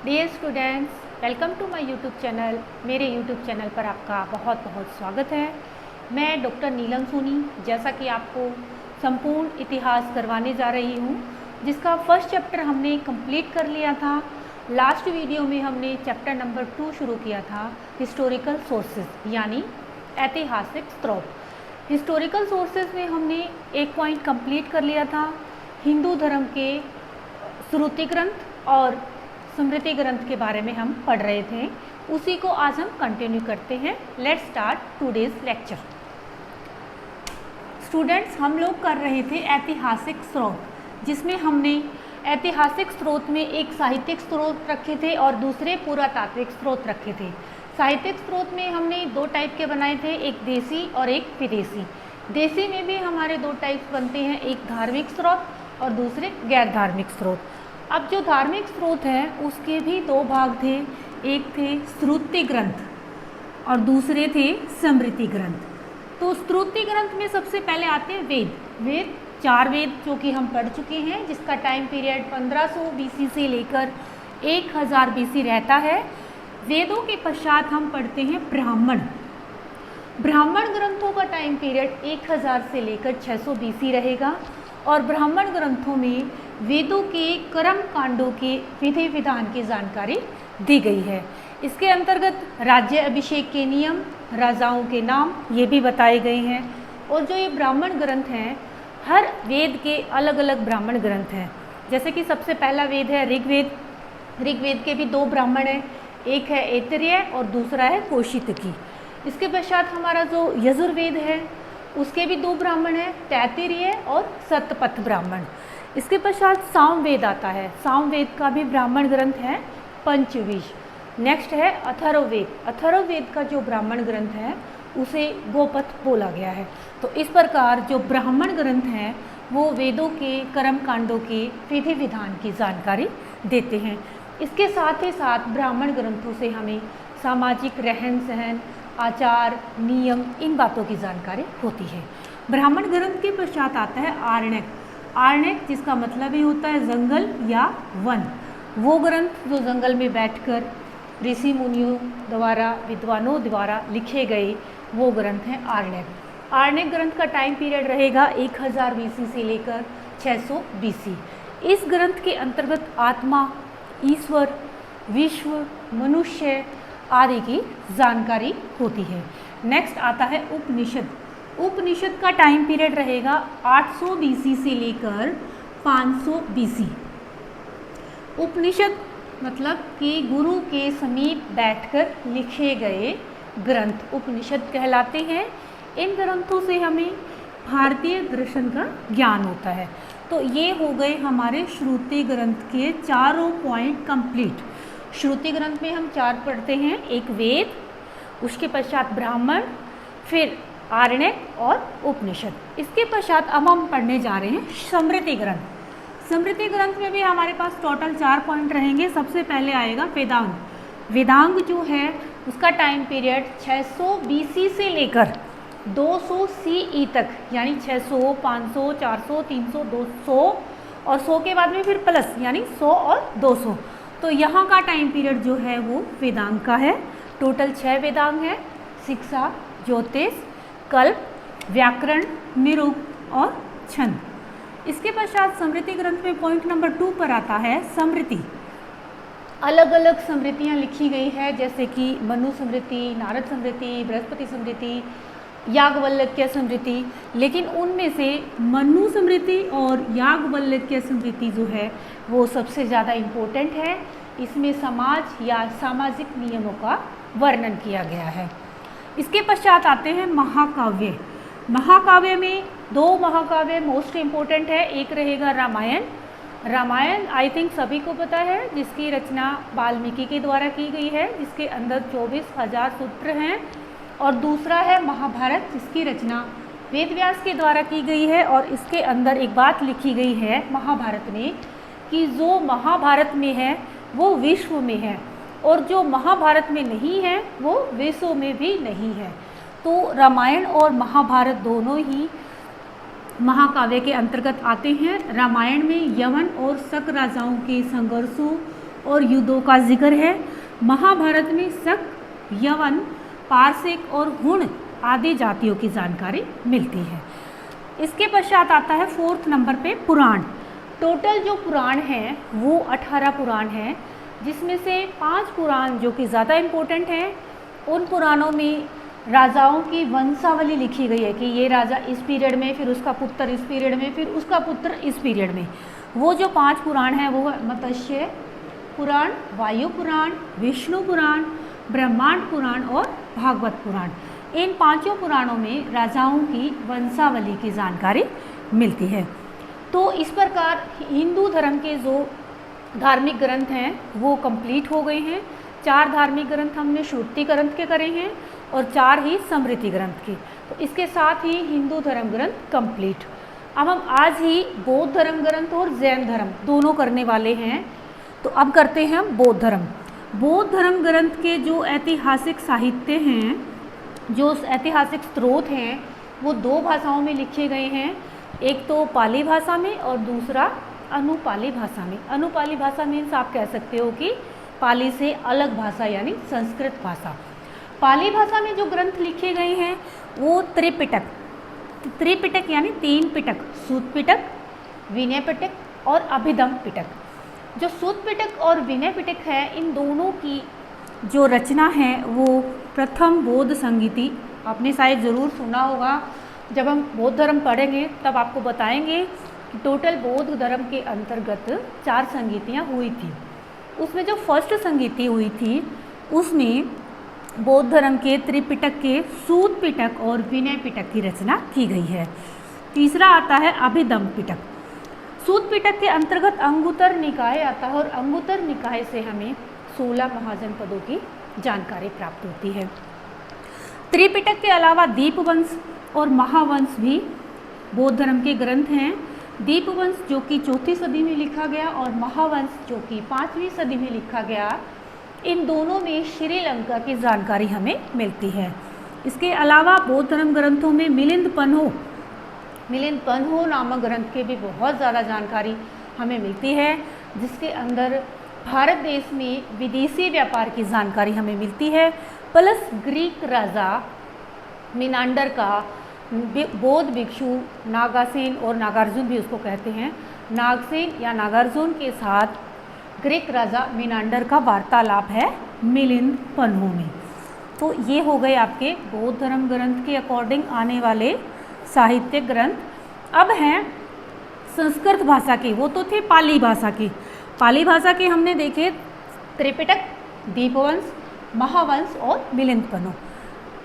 Dear students, welcome to my YouTube channel. मेरे YouTube channel पर आपका बहुत बहुत स्वागत है। मैं डॉक्टर नीलम सोनी जैसा कि आपको संपूर्ण इतिहास करवाने जा रही हूँ, जिसका फर्स्ट चैप्टर हमने कंप्लीट कर लिया था। लास्ट वीडियो में हमने चैप्टर नंबर 2 शुरू किया था, हिस्टोरिकल सोर्सेज यानी ऐतिहासिक स्रोत। हिस्टोरिकल सोर्सेज में हमने एक पॉइंट कंप्लीट कर लिया था, हिंदू धर्म के श्रुति ग्रंथ और स्मृति ग्रंथ के बारे में हम पढ़ रहे थे। उसी को आज हम कंटिन्यू करते हैं। Let's start today's lecture. Students, हम लोग कर रहे थे ऐतिहासिक स्रोत, जिसमें हमने ऐतिहासिक स्रोत में एक साहित्यिक स्रोत रखे थे और दूसरे पुरातात्विक स्रोत रखे थे। साहित्यिक स्रोत में हमने दो टाइप के बनाए थे, एक देसी और एक विदेशी। देसी में भी हमारे दो टाइप्स बनते हैं, एक धार्मिक स्रोत और दूसरे गैर धार्मिक स्रोत। अब जो धार्मिक स्रोत हैं उसके भी दो भाग थे, एक थे श्रुति ग्रंथ और दूसरे थे स्मृति ग्रंथ। तो श्रुति ग्रंथ में सबसे पहले आते हैं वेद। चार वेद जो कि हम पढ़ चुके हैं, जिसका टाइम पीरियड 1500 BC से लेकर 1000 BC रहता है। वेदों के पश्चात हम पढ़ते हैं ब्राह्मण ग्रंथों का टाइम पीरियड 1000 से लेकर 600 BC रहेगा और ब्राह्मण ग्रंथों में वेदों के कर्म कांडों के विधि विधान की जानकारी दी गई है। इसके अंतर्गत राज्य अभिषेक के नियम, राजाओं के नाम ये भी बताए गए हैं। और जो ये ब्राह्मण ग्रंथ हैं, हर वेद के अलग अलग ब्राह्मण ग्रंथ हैं। जैसे कि सबसे पहला वेद है ऋग्वेद। ऋग्वेद के भी दो ब्राह्मण हैं, एक है ऐतरेय और दूसरा है कौशितकी। इसके पश्चात हमारा जो यजुर्वेद है उसके भी दो ब्राह्मण हैं, तैत्तिरीय और सतपथ ब्राह्मण। इसके पश्चात सामवेद आता है। सामवेद का भी ब्राह्मण ग्रंथ है पंचविश। नेक्स्ट है अथर्ववेद। अथर्ववेद का जो ब्राह्मण ग्रंथ है उसे गोपथ बोला गया है। तो इस प्रकार जो ब्राह्मण ग्रंथ हैं वो वेदों के कर्म कांडों के विधि विधान की जानकारी देते हैं। इसके साथ ही साथ ब्राह्मण ग्रंथों से हमें सामाजिक रहन सहन, आचार, नियम, इन बातों की जानकारी होती है। ब्राह्मण ग्रंथ के पश्चात आता है आरण्यक। आरण्यक जिसका मतलब ही होता है जंगल या वन। वो ग्रंथ जो जंगल में बैठकर ऋषि मुनियों द्वारा, विद्वानों द्वारा लिखे गए वो ग्रंथ हैं आरण्यक। आरण्यक ग्रंथ का टाइम पीरियड रहेगा 1000 BC से लेकर 600 BC। इस ग्रंथ के अंतर्गत आत्मा, ईश्वर, विश्व, मनुष्य आदि की जानकारी होती है। नेक्स्ट आता है उपनिषद। उपनिषद का टाइम पीरियड रहेगा 800 BC से लेकर 500 BC। उपनिषद मतलब कि गुरु के समीप बैठकर लिखे गए ग्रंथ उपनिषद कहलाते हैं। इन ग्रंथों से हमें भारतीय दर्शन का ज्ञान होता है। तो ये हो गए हमारे श्रुति ग्रंथ के चारों पॉइंट कंप्लीट। श्रुति ग्रंथ में हम चार पढ़ते हैं, एक वेद, उसके पश्चात ब्राह्मण, फिर आरण्यक और उपनिषद। इसके पश्चात अब हम पढ़ने जा रहे हैं स्मृति ग्रंथ। स्मृति ग्रंथ में भी हमारे पास टोटल 4 पॉइंट रहेंगे। सबसे पहले आएगा वेदांग। वेदांग जो है उसका टाइम पीरियड 600 BC से लेकर 200 CE तक, यानी 600, 500, 400, 300, 200 और 100 के बाद में फिर प्लस यानी 100 और 200। तो यहाँ का टाइम पीरियड जो है वो वेदांग का है। टोटल 6 वेदांग है, शिक्षा, ज्योतिष, कल्प, व्याकरण, निरुक्त और छंद। इसके पश्चात स्मृति ग्रंथ में पॉइंट नंबर 2 पर आता है स्मृति। अलग अलग स्मृतियाँ लिखी गई है, जैसे कि मनु स्मृति, नारद स्मृति, बृहस्पति स्मृति, याज्ञवल्क्य स्मृति। लेकिन उनमें से मनु स्मृति और याज्ञवल्क्य स्मृति जो है वो सबसे ज़्यादा इम्पोर्टेंट है। इसमें समाज या सामाजिक नियमों का वर्णन किया गया है। इसके पश्चात आते हैं महाकाव्य। महाकाव्य में दो महाकाव्य मोस्ट इम्पोर्टेंट है। एक रहेगा रामायण। रामायण आई थिंक सभी को पता है, जिसकी रचना वाल्मीकि के द्वारा की गई है, जिसके अंदर 24,000 सूत्र हैं। और दूसरा है महाभारत, जिसकी रचना वेदव्यास के द्वारा की गई है। और इसके अंदर एक बात लिखी गई है महाभारत में कि जो महाभारत में है वो विश्व में है और जो महाभारत में नहीं है वो विश्व में भी नहीं है। तो रामायण और महाभारत दोनों ही महाकाव्य के अंतर्गत आते हैं। रामायण में यवन और शक राजाओं के संघर्षों और युद्धों का जिक्र है। महाभारत में शक, यवन, पारसिक और हुण आदि जातियों की जानकारी मिलती है। इसके पश्चात आता है 4th नंबर पे पुराण। टोटल जो पुराण हैं वो 18 पुराण हैं, जिसमें से 5 पुराण जो कि ज़्यादा इम्पोर्टेंट हैं। उन पुराणों में राजाओं की वंशावली लिखी गई है कि ये राजा इस पीरियड में, फिर उसका पुत्र इस पीरियड में, फिर उसका पुत्र इस पीरियड में। वो जो 5 पुराण हैं वो है मत्स्य पुराण, वायु पुराण, विष्णु पुराण, ब्रह्मांड पुराण और भागवत पुराण। इन 5 पुराणों में राजाओं की वंशावली की जानकारी मिलती है। तो इस प्रकार हिंदू धर्म के जो धार्मिक ग्रंथ हैं वो कंप्लीट हो गए हैं। 4 धार्मिक ग्रंथ हमने श्रुति ग्रंथ के करे हैं और 4 ही स्मृति ग्रंथ के। तो इसके साथ ही हिंदू धर्म ग्रंथ कंप्लीट। अब हम आज ही बौद्ध धर्म ग्रंथ और जैन धर्म दोनों करने वाले हैं। तो अब करते हैं हम बौद्ध धर्म। बौद्ध धर्म ग्रंथ के जो ऐतिहासिक साहित्य हैं, जो ऐतिहासिक स्रोत हैं, वो 2 भाषाओं में लिखे गए हैं। एक तो पाली भाषा में और दूसरा अनुपाली भाषा में। अनुपाली भाषा मीन्स आप कह सकते हो कि पाली से अलग भाषा यानी संस्कृत भाषा। पाली भाषा में जो ग्रंथ लिखे गए हैं वो त्रिपिटक, त्रिपिटक यानी 3 पिटक, सूत पिटक, विनय पिटक और अभिधम पिटक। जो सूत पिटक और विनय पिटक है, इन दोनों की जो रचना है वो प्रथम बौद्ध संगीति, आपने शायद ज़रूर सुना होगा। जब हम बौद्ध धर्म पढ़ेंगे तब आपको बताएंगे कि टोटल बौद्ध धर्म के अंतर्गत 4 संगीतियाँ हुई थी। उसमें जो फर्स्ट संगीति हुई थी उसमें बौद्ध धर्म के त्रिपिटक के सूत पिटक और विनय पिटक की रचना की गई है। तीसरा आता है अभिधम पिटक। सूत पिटक के अंतर्गत अंगुत्तर निकाय आता है और अंगुत्तर निकाय से हमें 16 महाजनपदों की जानकारी प्राप्त होती है। त्रिपिटक के अलावा दीपवंश और महावंश भी बौद्ध धर्म के ग्रंथ हैं। दीपवंश जो कि 4वीं सदी में लिखा गया और महावंश जो कि 5वीं सदी में लिखा गया, इन दोनों में श्रीलंका की जानकारी हमें मिलती है। इसके अलावा बौद्ध धर्म ग्रंथों में मिलिंद पन्हो नामक ग्रंथ के भी बहुत ज़्यादा जानकारी हमें मिलती है, जिसके अंदर भारत देश में विदेशी व्यापार की जानकारी हमें मिलती है। प्लस ग्रीक राजा मिनांडर का बौद्ध भिक्षु नागासेन और नागार्जुन भी उसको कहते हैं, नागसेन या नागार्जुन के साथ ग्रीक राजा मिनांडर का वार्तालाप है मिलिंद पन्हो में। तो ये हो गए आपके बौद्ध धर्म ग्रंथ के अकॉर्डिंग आने वाले साहित्यिक ग्रंथ। अब हैं संस्कृत भाषा के, वो तो थे पाली भाषा के। पाली भाषा के हमने देखे त्रिपिटक, दीपवंश, महावंश और मिलिंद पन्हो।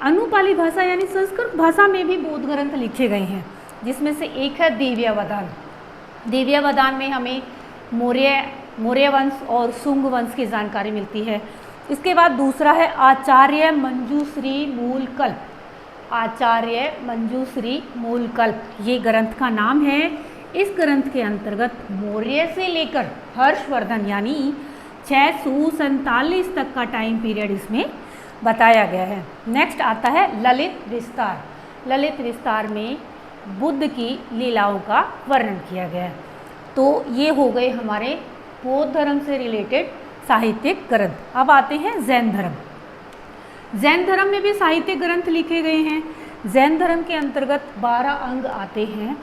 अनुपाली भाषा यानी संस्कृत भाषा में भी बौद्ध ग्रंथ लिखे गए हैं, जिसमें से एक है दिव्यावदान। दिव्यावदान में हमें मौर्य वंश और शुंग वंश की जानकारी मिलती है। इसके बाद दूसरा है आचार्य मंजूश्री मूलकल्प। आचार्य मंजूश्री मूलकल्प ये ग्रंथ का नाम है। इस ग्रंथ के अंतर्गत मौर्य से लेकर हर्षवर्धन यानी 647 तक का टाइम पीरियड इसमें बताया गया है। नेक्स्ट आता है ललित विस्तार। ललित विस्तार में बुद्ध की लीलाओं का वर्णन किया गया है। तो ये हो गए हमारे बौद्ध धर्म से रिलेटेड साहित्यिक ग्रंथ। अब आते हैं जैन धर्म। जैन धर्म में भी साहित्यिक ग्रंथ लिखे गए हैं। जैन धर्म के अंतर्गत 12 अंग आते हैं।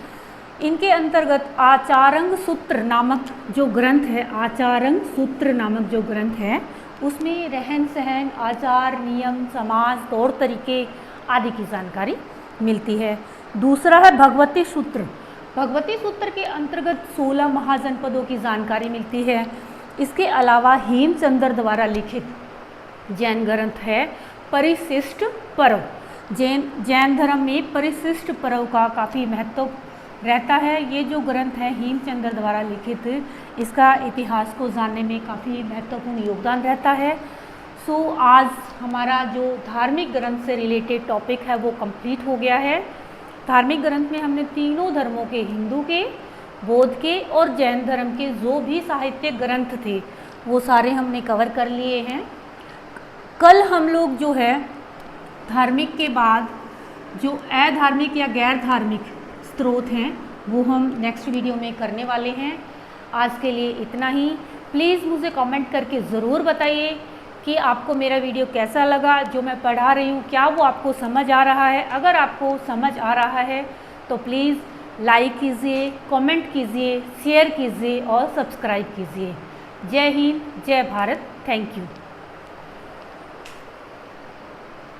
इनके अंतर्गत आचारंग सूत्र नामक जो ग्रंथ है, आचारंग सूत्र नामक जो ग्रंथ है, उसमें रहन सहन, आचार, नियम, समाज, तौर तरीके आदि की जानकारी मिलती है। दूसरा है भगवती सूत्र। भगवती सूत्र के अंतर्गत 16 महाजनपदों की जानकारी मिलती है। इसके अलावा हेमचंद्र द्वारा लिखित जैन ग्रंथ है परिशिष्ट पर्व। जैन धर्म में परिशिष्ट पर्व का काफ़ी महत्व रहता है। ये जो ग्रंथ है हेमचंद्र द्वारा लिखित, इसका इतिहास को जानने में काफ़ी महत्वपूर्ण योगदान रहता है। सो आज हमारा जो धार्मिक ग्रंथ से रिलेटेड टॉपिक है वो कंप्लीट हो गया है। धार्मिक ग्रंथ में हमने तीनों धर्मों के, हिंदू के, बौद्ध के और जैन धर्म के जो भी साहित्यिक ग्रंथ थे वो सारे हमने कवर कर लिए हैं। कल हम लोग जो है धार्मिक के बाद जो अधार्मिक या गैर धार्मिक स्रोत हैं वो हम नेक्स्ट वीडियो में करने वाले हैं। आज के लिए इतना ही। प्लीज़ मुझे कमेंट करके ज़रूर बताइए कि आपको मेरा वीडियो कैसा लगा, जो मैं पढ़ा रही हूँ क्या वो आपको समझ आ रहा है। अगर आपको समझ आ रहा है तो प्लीज़ लाइक कीजिए, कमेंट कीजिए, शेयर कीजिए और सब्सक्राइब कीजिए। जय हिंद, जय भारत, थैंक यू।